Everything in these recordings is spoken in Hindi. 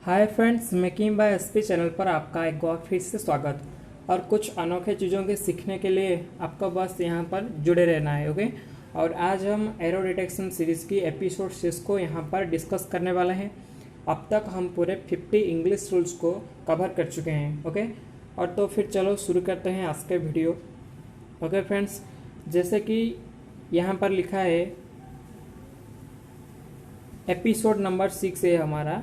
Hi friends, making by SP channel पर आपका एक बार फिर से स्वागत। और कुछ अनोखे चीज़ों के सीखने के लिए आपको बस यहाँ पर जुड़े रहना है। ओके। और आज हम एरर डिटेक्शन सीरीज़ की एपिसोड 6 को यहाँ पर डिस्कस करने वाले हैं। अब तक हम पूरे 50 इंग्लिश रूल्स को कवर कर चुके हैं। ओके। और तो फिर चलो शुरू करते हैं आज के वीडियो। ओके फ्रेंड्स, जैसे कि यहाँ पर लिखा है एपिसोड नंबर 6 है हमारा।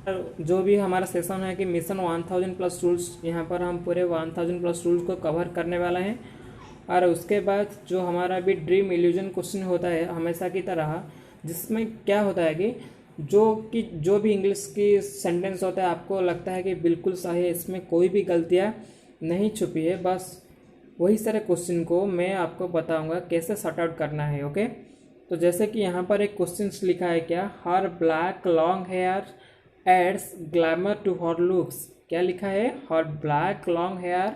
जो भी हमारा सेशन है कि मिशन 1000 प्लस रूल्स, यहाँ पर हम पूरे 1000 प्लस रूल्स को कवर करने वाला हैं। और उसके बाद जो हमारा भी ड्रीम इल्यूजन क्वेश्चन होता है हमेशा की तरह, जिसमें क्या होता है कि जो भी इंग्लिश की सेंटेंस होता है आपको लगता है कि बिल्कुल सही है, इसमें कोई भी गलतियाँ नहीं छुपी है, बस वही सारे क्वेश्चन को मैं आपको बताऊंगा कैसे सॉर्ट आउट करना है। ओके। तो जैसे कि यहाँ पर एक क्वेश्चन लिखा है, क्या her black long hair adds glamour to her looks. क्या लिखा है? Her black long hair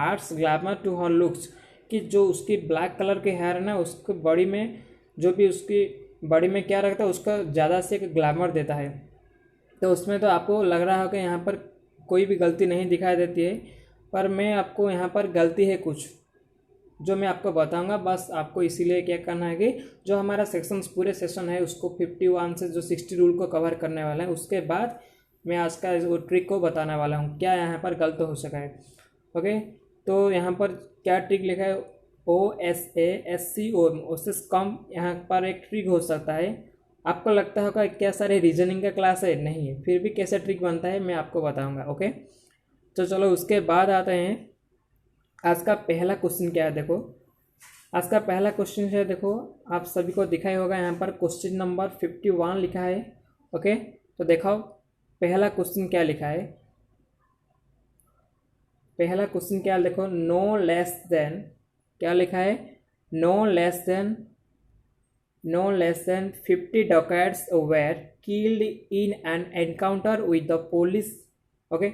adds glamour to her looks. कि जो उसकी ब्लैक कलर के हेयर है ना, उसको बॉडी में जो भी उसकी बॉडी में क्या रखता है उसका ज़्यादा से एक ग्लैमर देता है। तो उसमें तो आपको लग रहा हो कि यहाँ पर कोई भी गलती नहीं दिखाई देती है, पर मैं आपको यहाँ पर गलती है कुछ जो मैं आपको बताऊंगा। बस आपको इसीलिए क्या करना है कि जो हमारा सेक्शंस पूरे सेशन है उसको 51 से जो 60 रूल को कवर करने वाला है, उसके बाद मैं आज का वो ट्रिक को बताने वाला हूँ क्या यहाँ पर गलत हो सका है। ओके। तो यहाँ पर क्या ट्रिक लिखा है? OSASCO, उससे कम यहाँ पर एक ट्रिक हो सकता है। आपको लगता होगा क्या सारे रीजनिंग का क्लास है? नहीं है, फिर भी कैसे ट्रिक बनता है मैं आपको बताऊँगा। ओके। तो चलो उसके बाद आते हैं आज का पहला क्वेश्चन। क्या है देखो, आज का पहला क्वेश्चन है, देखो आप सभी को दिखाई होगा यहाँ पर क्वेश्चन नंबर 51 लिखा है। ओके। तो देखो पहला क्वेश्चन क्या लिखा है। पहला क्वेश्चन क्या देखो, नो लेस देन, क्या लिखा है? No less than 50 dacoits were killed in an encounter with the police. Okay.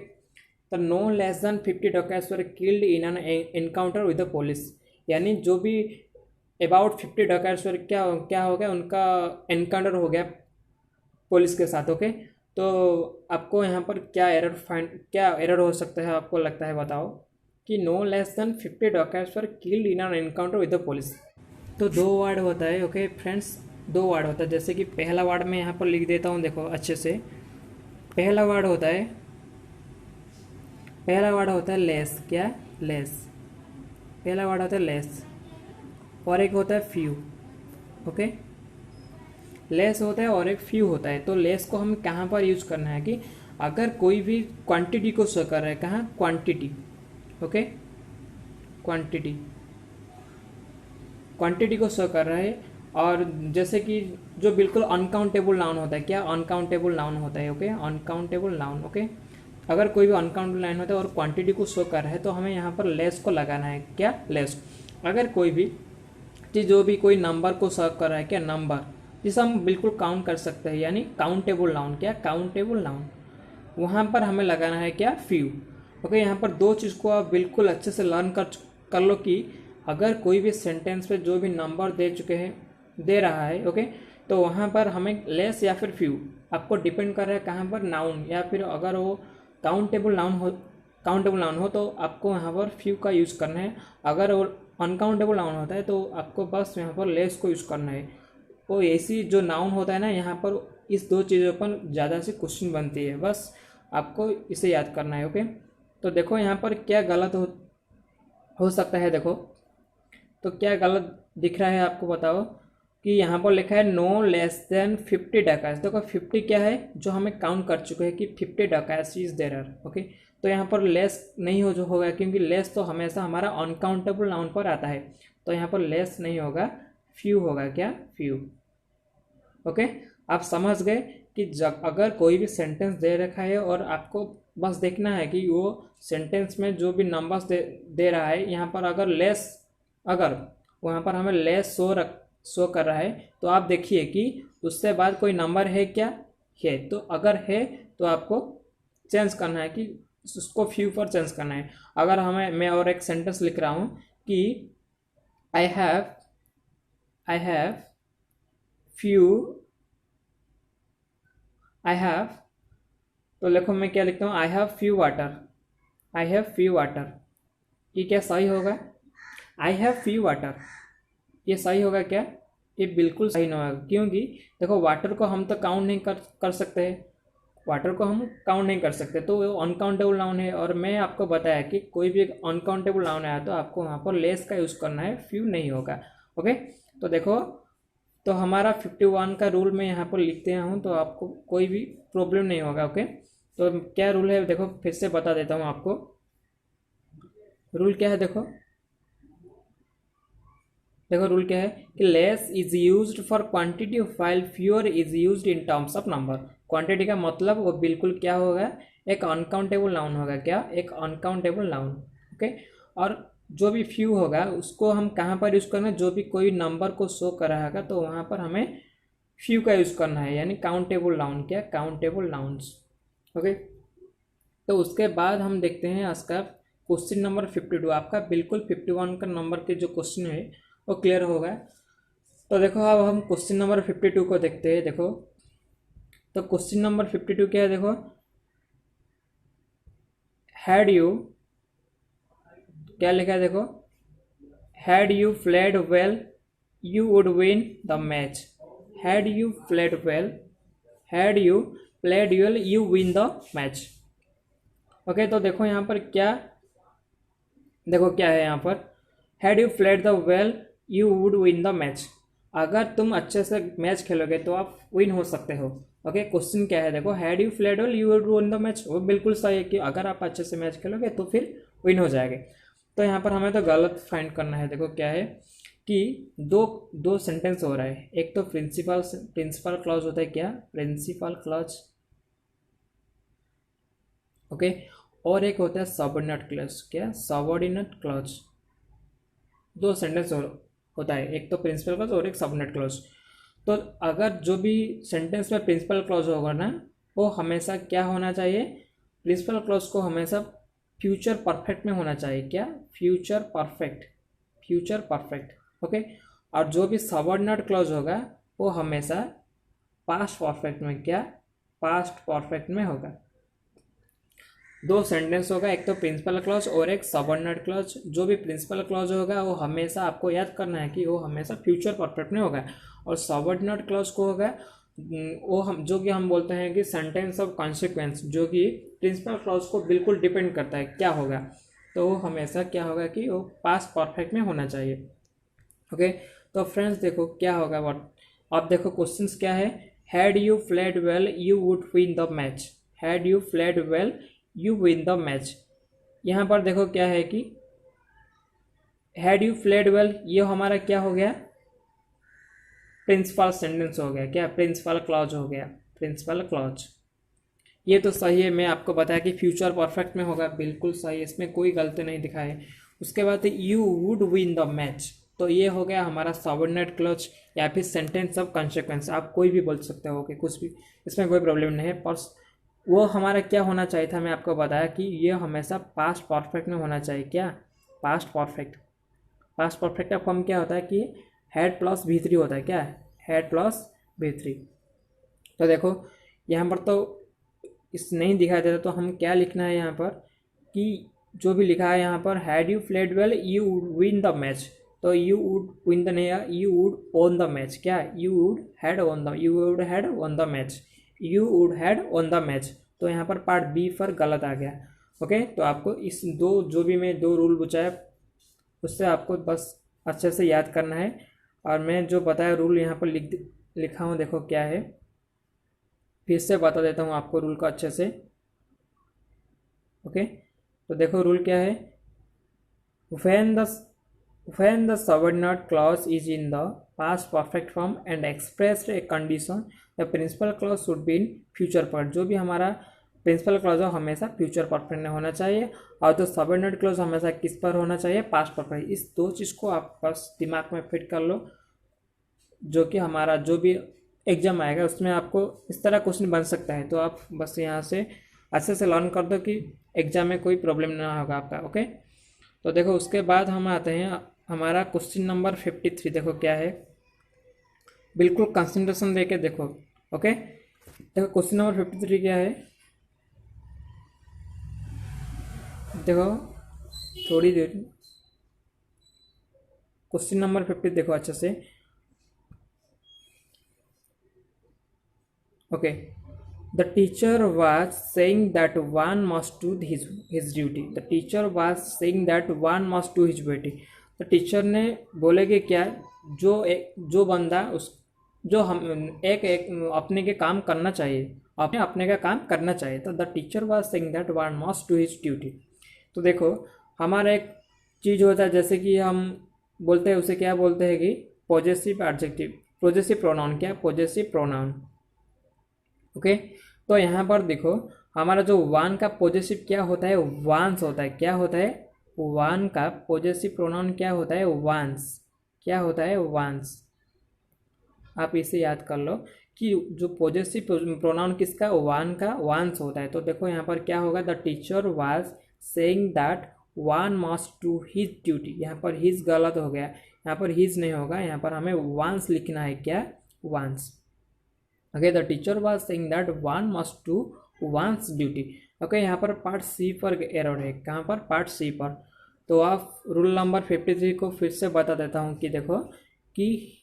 तो no less than 50 dacoits were killed in an encounter with the police, यानी जो भी अबाउट 50 डकैट्स वर क्या क्या हो गया, उनका एनकाउंटर हो गया पुलिस के साथ। ओके। तो आपको यहाँ पर क्या एरर हो सकता है आपको लगता है, बताओ। कि no less than 50 dacoits were killed in an encounter with the police. तो दो वर्ड होता है। ओके फ्रेंड्स, दो वर्ड होता है। जैसे कि पहला वर्ड मैं यहाँ पर लिख देता हूँ, देखो अच्छे से। पहला वर्ड होता है, लेस। क्या? लेस। पहला वर्ड होता है लेस, और एक होता है फ्यू। ओके। लेस होता है और एक फ्यू होता है। तो लेस को हम कहाँ पर यूज करना है कि अगर कोई भी क्वांटिटी को शो कर रहा है, कहाँ? क्वांटिटी। ओके। क्वांटिटी को शो कर रहा है। और जैसे कि जो बिल्कुल अनकाउंटेबल नाउन होता है, क्या? अनकाउंटेबल नाउन होता है। ओके। Uncountable noun. ओके। अगर कोई भी अनकाउंटेबल नाउन होता है और क्वांटिटी को शो कर रहा है तो हमें यहाँ पर लेस को लगाना है। क्या? लेस। अगर कोई भी चीज़ जो भी कोई नंबर को शो कर रहा है, क्या? नंबर, जिसे हम बिल्कुल काउंट कर सकते हैं, यानी काउंटेबल नाउन। क्या? Countable noun. वहाँ पर हमें लगाना है क्या? फ्यू। ओके। यहाँ पर दो चीज़ को आप बिल्कुल अच्छे से लर्न कर लो कि अगर कोई भी सेंटेंस पे जो भी नंबर दे रहा है, ओके, तो वहाँ पर हमें लेस या फिर फ्यू, आपको डिपेंड कर रहा है कहाँ पर, नाउन, या फिर अगर वो काउंटेबल नाउन हो तो आपको यहाँ पर फ्यू का यूज़ करना है। अगर वो अनकाउंटेबल नाउन होता है तो आपको बस यहाँ पर लेस को यूज़ करना है। वो ऐसी जो नाउन होता है ना, यहाँ पर इस दो चीज़ों पर ज़्यादा से क्वेश्चन बनती है, बस आपको इसे याद करना है। ओके। तो देखो यहाँ पर क्या गलत हो सकता है, देखो तो क्या गलत दिख रहा है आपको, बताओ। कि यहाँ पर लिखा है नो लेस देन 50 डकैट्स। देखो 50 क्या है, जो हमें काउंट कर चुके हैं कि 50 डकैट्स इज देयर। ओके। तो यहाँ पर लेस नहीं जो होगा, क्योंकि लेस तो हमेशा हमारा अनकाउंटेबल नाउन पर आता है, तो यहाँ पर लेस नहीं होगा, फ्यू होगा। क्या? फ्यू। ओके। आप समझ गए कि जब अगर कोई भी सेंटेंस दे रखा है और आपको बस देखना है कि वो सेंटेंस में जो भी नंबर्स दे रहा है, यहाँ पर अगर वहाँ पर हमें लेस शो कर रहा है, तो आप देखिए कि उससे बाद कोई नंबर है क्या? है। तो अगर है तो आपको चेंज करना है कि उसको फ्यू पर चेंज करना है। अगर मैं और एक सेंटेंस लिख रहा हूँ कि I have few I have तो देखो मैं क्या लिखता हूँ, I have few water, I have few water, ये क्या सही होगा? आई हैव फ्यू वाटर, ये सही होगा क्या? ये बिल्कुल सही नहीं होगा, क्योंकि देखो वाटर को हम तो काउंट नहीं कर सकते, वाटर को हम काउंट नहीं कर सकते, तो वो अनकाउंटेबल नाउन है। और मैं आपको बताया कि कोई भी अनकाउंटेबल नाउन आया तो आपको वहाँ पर लेस का यूज़ करना है, फ्यू नहीं होगा। ओके, तो देखो, तो हमारा 51 का रूल मैं यहाँ पर लिखते हूँ, तो आपको कोई भी प्रॉब्लम नहीं होगा। ओके, तो क्या रूल है देखो, फिर से बता देता हूँ आपको। रूल क्या है देखो, देखो रूल क्या है कि less is used for quantity while fewer is used in terms of number. Quantity का मतलब वो बिल्कुल क्या होगा, एक अनकाउंटेबल नाउन होगा। क्या? एक अनकाउंटेबल नाउन। ओके, और जो भी फ्यू होगा उसको हम कहाँ पर यूज़ करना है, जो भी कोई नंबर को शो कर रहा होगा तो वहाँ पर हमें फ्यू का यूज़ करना है, यानी काउंटेबल नाउन। क्या? Countable nouns. ओके, तो उसके बाद हम देखते हैं इसका क्वेश्चन नंबर 52। आपका बिल्कुल 51 का नंबर के जो क्वेश्चन है वो क्लियर होगा। तो देखो अब हम क्वेश्चन नंबर 52 को देखते हैं। देखो, तो क्वेश्चन नंबर 52 क्या है देखो, हैड यू, क्या लिखा है देखो, had you played well you would win the match. Had you played well, had you played well you win the match. Okay, तो देखो यहाँ पर क्या, देखो क्या है यहाँ पर, had you played the well you would win the match. अगर तुम अच्छे से मैच खेलोगे तो आप विन हो सकते हो। ओके, क्वेश्चन क्या है देखो, had you played well you would win the match, वो बिल्कुल सही है कि अगर आप अच्छे से मैच खेलोगे तो फिर विन हो जाएंगे। तो यहाँ पर हमें तो गलत फाइंड करना है। देखो क्या है कि दो दो सेंटेंस हो रहा है, एक तो प्रिंसिपल क्लॉज होता है। क्या? Principal clause. ओके, और एक होता है सबऑर्डिनेट क्लॉज। क्या? Subordinate clause. दो सेंटेंस होता है, एक तो प्रिंसिपल क्लॉज और एक सबऑर्डिनेट क्लॉज। तो अगर जो भी सेंटेंस में प्रिंसिपल क्लॉज होगा ना, वो हमेशा क्या होना चाहिए, प्रिंसिपल क्लॉज को हमेशा फ्यूचर परफेक्ट में होना चाहिए। क्या? Future perfect, future perfect. Okay, और जो भी सबऑर्डिनेट क्लॉज होगा वो हमेशा पास्ट परफेक्ट में। क्या? पास्ट परफेक्ट में होगा। दो सेंटेंस होगा, एक तो प्रिंसिपल क्लॉज और एक सबऑर्डिनेट क्लॉज। जो भी प्रिंसिपल क्लॉज होगा वो हमेशा आपको याद करना है कि वो हमेशा फ्यूचर परफेक्ट में होगा, और सबऑर्डिनेट क्लॉज को होगा वो हम जो कि हम बोलते हैं कि सेंटेंस ऑफ कॉन्सिक्वेंस, जो कि प्रिंसिपल क्लॉज को बिल्कुल डिपेंड करता है क्या होगा, तो वो हमेशा क्या होगा कि वो पास्ट परफेक्ट में होना चाहिए। ओके, तो फ्रेंड्स देखो क्या होगा, व्हाट अब देखो क्वेश्चंस क्या है, had you played well you would win the match. Had you played well you win the match. यहाँ पर देखो क्या है कि हैड यू प्लेड वेल, ये हमारा क्या हो गया, प्रिंसिपल सेंटेंस हो गया। क्या? प्रिंसिपल क्लॉज हो गया, प्रिंसिपल क्लॉज। ये तो सही है, मैं आपको बताया कि फ्यूचर परफेक्ट में होगा, बिल्कुल सही है, इसमें कोई गलती नहीं दिखा है। उसके बाद you would win the match, तो ये हो गया हमारा सबऑर्डिनेट क्लॉज या फिर सेंटेंस ऑफ कॉन्सिक्वेंस, आप कोई भी बोल सकते हो कि कुछ भी, इसमें कोई प्रॉब्लम नहीं है। पर वो हमारा क्या होना चाहिए था, मैं आपको बताया कि ये हमेशा पास्ट परफेक्ट में होना चाहिए। क्या? Past perfect. पास्ट परफेक्ट का फॉर्म क्या होता है कि हैड प्लस V3 होता है। क्या? Had plus V3। तो देखो यहाँ पर तो इस नहीं दिखाई देता, तो हम क्या लिखना है यहाँ पर कि जो भी लिखा है यहाँ पर, had you played well you would win the match, तो यू वुड विन द नहीं, you would won the match. क्या? You would had won the, you would had won the match, you would had won the match. तो यहाँ पर पार्ट बी पर गलत आ गया। ओके, तो आपको इस दो जो भी मैं दो रूल पूछा है उससे आपको बस अच्छे से याद करना है, और मैं जो बताया रूल यहाँ पर लिखा हूँ, देखो क्या है, फिर से बता देता हूँ आपको रूल को अच्छे से। ओके, तो देखो रूल क्या है, when the subordinate clause is in the past perfect form and expressed a condition, the principal clause should be in future perfect। जो भी हमारा प्रिंसिपल क्लॉज हो हमेशा फ्यूचर परफेक्ट में होना चाहिए, और जो सबऑर्डिनेट क्लॉज हमेशा किस पर होना चाहिए, पास्ट परफेक्ट। इस दो चीज़ को आप बस दिमाग में फिट कर लो, जो कि हमारा जो भी एग्जाम आएगा उसमें आपको इस तरह क्वेश्चन बन सकता है। तो आप बस यहाँ से अच्छे से लर्न कर दो कि एग्जाम में कोई प्रॉब्लम ना होगा आपका। ओके, तो देखो उसके बाद हम आते हैं हमारा क्वेश्चन नंबर 53। देखो क्या है, बिल्कुल कंसंट्रेशन देके देखो। ओके, देखो क्वेश्चन नंबर 53 क्या है, देखो थोड़ी देर, क्वेश्चन नंबर 50 देखो अच्छे से। Okay, the teacher was saying that one must do his duty. The teacher was saying that one must do his duty. तो टीचर ने बोले कि क्या, जो बंदा उस जो हम एक अपने के काम करना चाहिए, अपने का काम करना चाहिए। तो the teacher was saying that one must do his duty. तो देखो हमारा एक चीज़ होता है, जैसे कि हम बोलते हैं उसे क्या बोलते हैं कि पॉजेसिव एडजेक्टिव, पॉजेसिव प्रोनाउन। क्या पॉजेसिव प्रोनाउन? ओके, तो यहाँ पर देखो हमारा जो वन का पॉजेसिव क्या होता है, वांस होता है। क्या होता है? वन का पॉजेसिव प्रोनाउन क्या होता है? वांस। क्या होता है? वांस। आप इसे याद कर लो कि जो पॉजेसिव प्रोनाउन किसका, वन का वांस होता है। तो देखो यहाँ पर क्या होगा, the teacher was saying that one must do his duty. यहाँ पर हिज गलत हो गया, यहाँ पर हिज नहीं होगा, यहाँ पर हमें वांस लिखना है। क्या? वांस। Okay, the teacher was saying that one must do once duty. Okay, यहाँ पर पार्ट सी पर एरर है। कहाँ पर? पार्ट सी पर। तो आप रूल नंबर 53 को फिर से बता देता हूँ कि देखो कि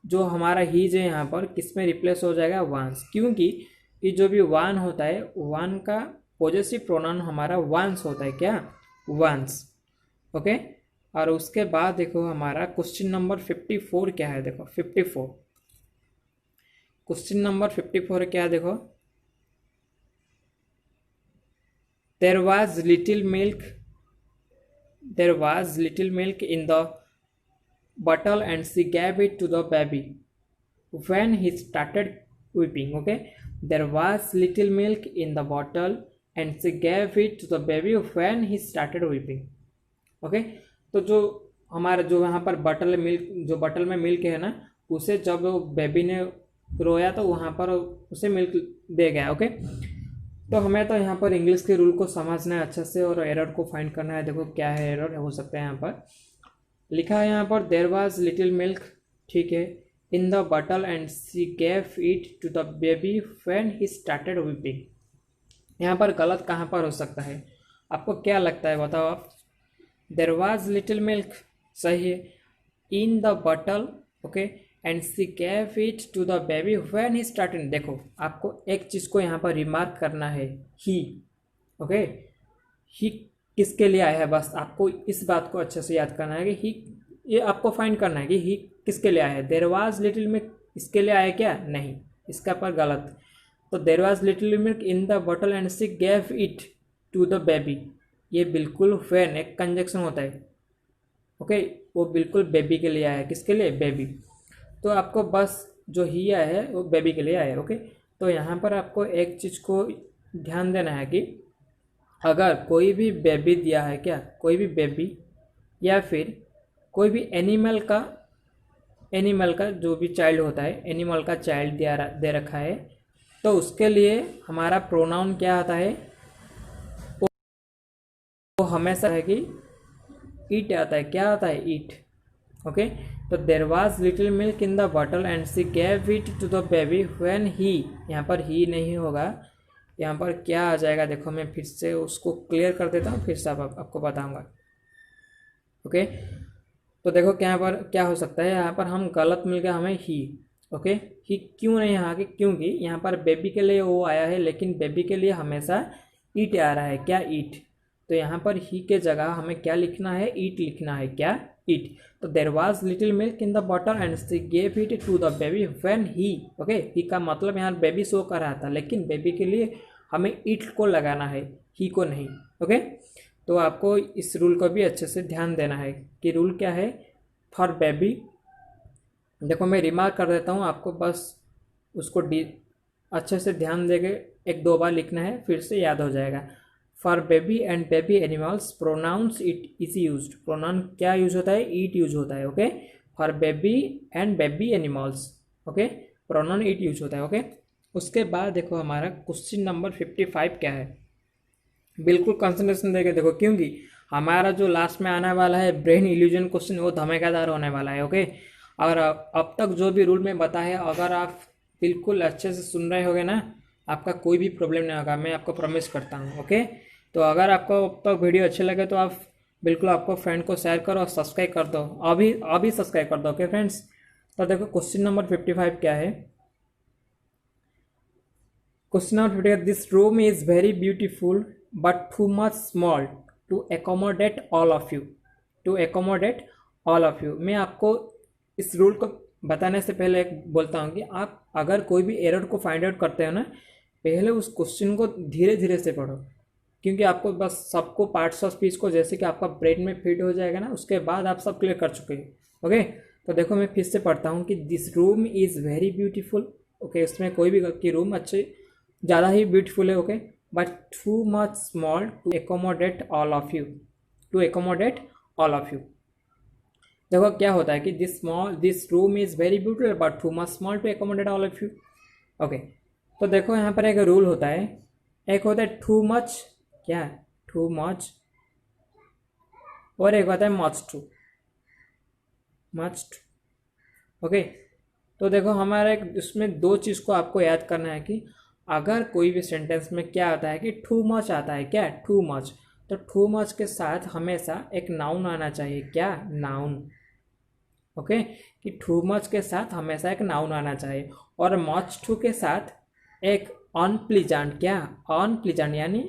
जो हमारा हीज है यहाँ पर किस में रिप्लेस हो जाएगा? वंस। क्योंकि ये जो भी वन होता है, वन का पॉजेसिव प्रोनाउन हमारा वंस होता है। क्या? वंस। ओके, और उसके बाद देखो हमारा क्वेश्चन नंबर 54 क्या है। देखो 54, क्वेश्चन नंबर 54 क्या है देखो, there was little milk in the bottle and she gave it to the baby when he started weeping. Okay, there was little milk in the bottle and she gave it to the baby when he started weeping. Okay, तो जो हमारा जो यहाँ पर बटल मिल्क, जो बटल में मिल्क है ना, उसे जब बेबी ने रोया तो वहाँ पर उसे मिल्क दे गया। ओके, तो हमें तो यहाँ पर इंग्लिश के रूल को समझना है अच्छे से और एरर को फाइंड करना है। देखो क्या है एरर हो सकता है। यहाँ पर लिखा है यहाँ पर देयर वाज लिटिल मिल्क, ठीक है, in the bottle and she gave it to the baby when he started weeping. यहाँ पर गलत कहाँ पर हो सकता है? आपको क्या लगता है, बताओ आप? देयर वाज लिटिल मिल्क सही है, in the bottle, okay, and she gave it to the baby when he started. देखो आपको एक चीज़ को यहाँ पर रिमार्क करना है, ही। ओके, ही किसके लिए आया है, बस आपको इस बात को अच्छे से याद करना है कि ही, ये आपको फाइंड करना है कि ही किसके लिए आया है। देयर वाज लिटिल मिल्क इसके लिए आया क्या? नहीं, इसका पर गलत। तो there was little milk in the bottle and she gave it to the baby, ये बिल्कुल व्हेन एक कंजक्शन होता है। ओके, वो बिल्कुल बेबी के लिए आया है। किसके लिए? बेबी। तो आपको बस जो ही आया है वो बेबी के लिए आया है। ओके, तो यहाँ पर आपको एक चीज़ को ध्यान देना है कि अगर कोई भी बेबी दिया है, क्या कोई भी बेबी या फिर कोई भी एनिमल का जो भी चाइल्ड होता है, एनिमल का चाइल्ड दे रखा है, तो उसके लिए हमारा प्रोनाउन क्या आता है? वो हमेशा है कि ईट आता है। क्या आता है? ईट। ओके, तो there was little milk in the bottle and she gave it to the baby when he, यहाँ पर ही नहीं होगा, यहाँ पर क्या आ जाएगा? देखो मैं फिर से उसको क्लियर कर देता हूँ, फिर से आपको बताऊँगा। ओके, तो देखो क्या पर क्या हो सकता है, यहाँ पर हम गलत मिल गया हमें ही। ओके, ही क्यों नहीं यहाँ के? क्योंकि यहाँ पर बेबी के लिए वो आया है, लेकिन बेबी के लिए हमेशा ईट आ रहा है। क्या? ईट। तो यहाँ पर ही के जगह हमें क्या लिखना है? ईट लिखना है। क्या? ईट। तो there was little milk in the bottle and she gave it to the baby when he, okay, he का मतलब यहाँ बेबी शो कर रहा था, लेकिन बेबी के लिए हमें ईट को लगाना है, ही को नहीं। ओके, तो आपको इस रूल को भी अच्छे से ध्यान देना है कि रूल क्या है फॉर बेबी। देखो मैं रिमार्क कर देता हूँ, आपको बस उसको अच्छे से ध्यान देके 1-2 बार लिखना है, फिर से याद हो जाएगा। For baby and baby animals pronouns it is use. Pronoun क्या यूज होता है? ईट यूज होता है। Okay, for baby and baby animals, okay, pronoun it use होता है। ओके, उसके बाद देखो हमारा क्वेश्चन नंबर 55 क्या है। बिल्कुल कंसंट्रेशन देके देखो, क्योंकि हमारा जो लास्ट में आने वाला है ब्रेन इल्यूजन क्वेश्चन, वो धमाकेदार होने वाला है। ओके, और अब तक जो भी रूल में बताया, अगर आप बिल्कुल अच्छे से सुन रहे होगे ना, आपका कोई भी प्रॉब्लम नहीं होगा, मैं आपको प्रॉमिस करता हूँ। ओके, तो अगर आपको अब तक वीडियो अच्छे लगे तो आप बिल्कुल आपको फ्रेंड को शेयर करो और सब्सक्राइब कर दो, अभी सब्सक्राइब कर दो। ओके फ्रेंड्स, तो देखो क्वेश्चन नंबर 55 क्या है। Question number 55, this room is very beautiful but too much small to accommodate all of you, to accommodate all of you. मैं आपको इस रूल को बताने से पहले एक बोलता हूँ कि आप अगर कोई भी एरर को फाइंड आउट करते हो ना, पहले उस क्वेश्चन को धीरे धीरे से पढ़ो, क्योंकि आपको बस सबको पार्ट्स ऑफ स्पीच को जैसे कि आपका ब्रेन में फिट हो जाएगा ना, उसके बाद आप सब क्लियर कर चुके हैं। ओके, तो देखो मैं फिर से पढ़ता हूँ कि this room is very beautiful. Okay, इसमें कोई भी कि रूम अच्छे ज़्यादा ही ब्यूटीफुल है। Okay, but too much small to accommodate all of you, to accommodate all of you. देखो क्या होता है कि this room is very beautiful but too much small to accommodate all of you. Okay, तो देखो यहाँ पर एक रूल होता है, एक होता है टू मच, क्या है टू मच, और एक होता है much too, much too. Okay, तो देखो हमारा एक इसमें दो चीज़ को आपको याद करना है कि अगर कोई भी सेंटेंस में क्या आता है कि टू मच आता है, क्या टू मच, तो टू मच के साथ हमेशा एक नाउन आना चाहिए, क्या नाउन। ओके, कि टू मच के साथ हमेशा एक नाउन आना चाहिए, और मच टू के साथ एक अनप्लीजेंट, क्या अनप्लीजेंट यानी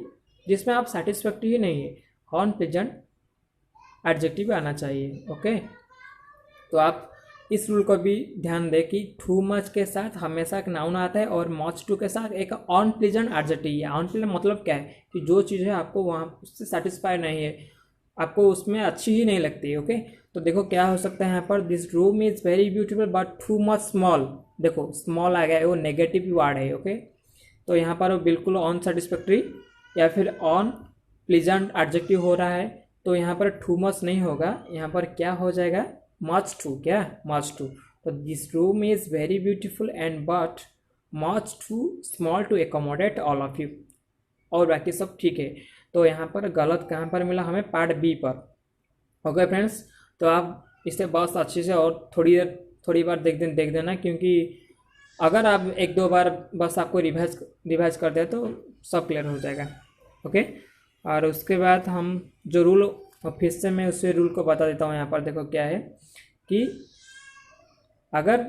जिसमें आप सेटिस्फैक्ट्री ही नहीं है, अनप्लीजेंट एडजेक्टिव आना चाहिए। ओके, तो आप इस रूल को भी ध्यान दें कि टू मच के साथ हमेशा एक नाउन आता है और मच टू के साथ एक अनप्लीजेंट एडजेक्टिव है। अनप्लीजेंट मतलब क्या है कि जो चीज़ है आपको वहाँ उससे सेटिस्फाई नहीं है, आपको उसमें अच्छी ही नहीं लगती है। ओके, तो देखो क्या हो सकता है यहाँ पर, this room is very beautiful but too much small. देखो स्मॉल आ गया है, वो नेगेटिव वर्ड है। ओके, तो यहाँ पर वो बिल्कुल अनसेटिस्फैक्ट्री या फिर अन प्लीजेंट एडजेक्टिव हो रहा है, तो यहाँ पर टू मच नहीं होगा, यहाँ पर क्या हो जाएगा, मच टू, क्या मच टू। तो this room is very beautiful and but much too small to accommodate all of you, और बाकी सब ठीक है। तो यहाँ पर गलत कहाँ पर मिला हमें, पार्ट बी पर। ओके फ्रेंड्स, तो आप इसे बस अच्छे से और थोड़ी बार देख देना, क्योंकि अगर आप एक दो बार बस आपको रिवाइज कर दे तो सब क्लियर हो जाएगा। ओके, और उसके बाद हम जो रूल, फिर से मैं उस रूल को बता देता हूँ। यहाँ पर देखो क्या है कि अगर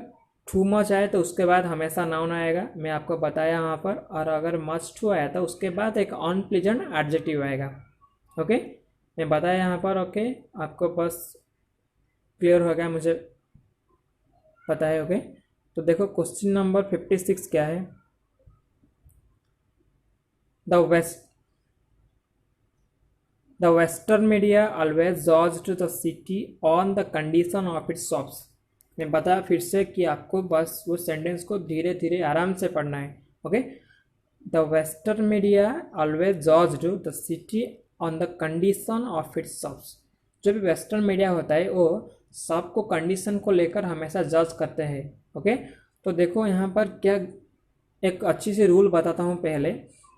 टू मच आए तो उसके बाद हमेशा नाउन आएगा, मैं आपको बताया यहाँ पर, और अगर मच टू आया तो उसके बाद एक अनप्लीजेंट एडजेक्टिव आएगा। ओके, मैं बताया यहाँ पर। ओके, आपको बस क्लियर हो गया, मुझे पता है। ओके, तो देखो क्वेश्चन नंबर 56 क्या है, The Western media always judged the city on the condition of its shops। मैं बताया फिर से कि आपको बस वो सेंटेंस को धीरे धीरे आराम से पढ़ना है। Okay, the western media always judged the city on the condition of its shops. जो भी वेस्टर्न मीडिया होता है वो शॉप को कंडीशन को लेकर हमेशा जज करते हैं। ओके, तो देखो यहाँ पर क्या, एक अच्छी सी रूल बताता हूँ पहले,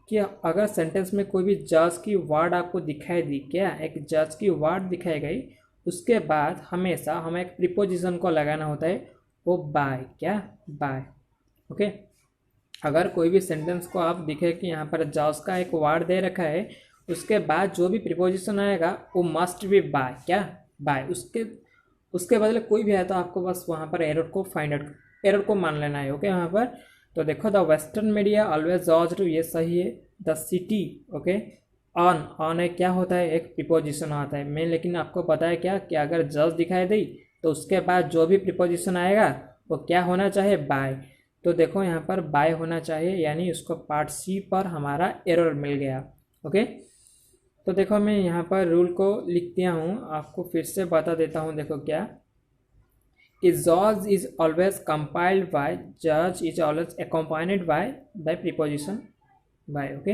कि अगर सेंटेंस में कोई भी जज की वर्ड आपको दिखाई दी, क्या एक जज की वर्ड दिखाई गई, उसके बाद हमेशा हमें एक प्रीपोजिशन को लगाना होता है, वो बाय, क्या बाय। ओके, अगर कोई भी सेंटेंस को आप दिखे कि यहाँ पर जज का एक वर्ड दे रखा है, उसके बाद जो भी प्रीपोजिशन आएगा वो मस्ट बी बाय, क्या बाय। उसके बदले कोई भी आया तो आपको बस वहाँ पर एरर को मान लेना है। ओके, यहाँ पर तो देखो the western media always judged, ये सही है, द सिटी। ओके, ऑन है, क्या होता है, एक प्रीपोजिशन आता है। मैं लेकिन आपको बताया क्या कि अगर जज दिखाई दी तो उसके बाद जो भी प्रीपोजिशन आएगा वो क्या होना चाहिए, बाय। तो देखो यहाँ पर बाय होना चाहिए, यानी उसको पार्ट सी पर हमारा एरर मिल गया। ओके, तो देखो मैं यहाँ पर रूल को लिख दिया हूँ, आपको फिर से बता देता हूँ। देखो क्या कि judge is always compiled by, judge is always accompanied by the preposition by। Okay,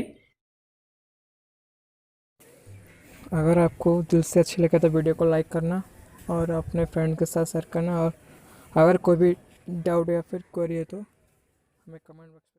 अगर आपको दिल से अच्छी लगे तो वीडियो को लाइक करना और अपने फ्रेंड के साथ शेयर करना, और अगर कोई भी डाउट या फिर क्वेरी है तो हमें कमेंट बॉक्स